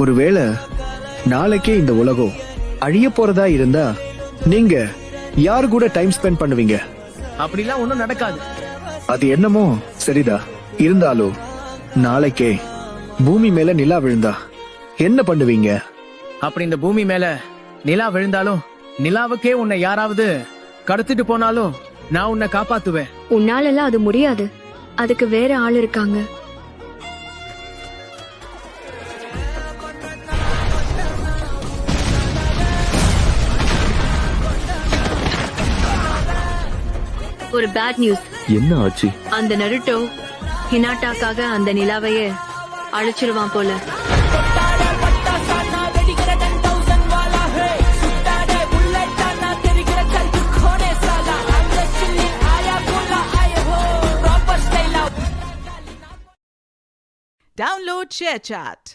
ஒருவேளை நாளைக்கே இந்த உலகம் அழிய போறதா இருந்தா நீங்க யாரு கூட டைம் ஸ்பெண்ட் பண்ணுவீங்க? அப்படிலாம் ஒண்ணும் நடக்காது. அது என்னமோ சரிதா, இருந்தாலும் நாளைக்கே பூமி மேல நிலா விழுந்தா என்ன பண்ணுவீங்க? அப்படி இந்த பூமி மேல நிலா விழுந்தாலும், நிலாவுக்கே உன்னை யாராவது கடத்திட்டு போனாலும் நான் உன்னை காப்பாத்துவேன். உன்னாலெல்லாம் அது முடியாது. அதுக்கு வேற ஆள் இருக்காங்க. ஒரு பேட் நியூஸ். என்ன ஆச்சு? அந்த நருட்டோ ஹினாட்டாக்காக அந்த நிலாவையே அழிச்சிருவான் போல. Download ShareChat.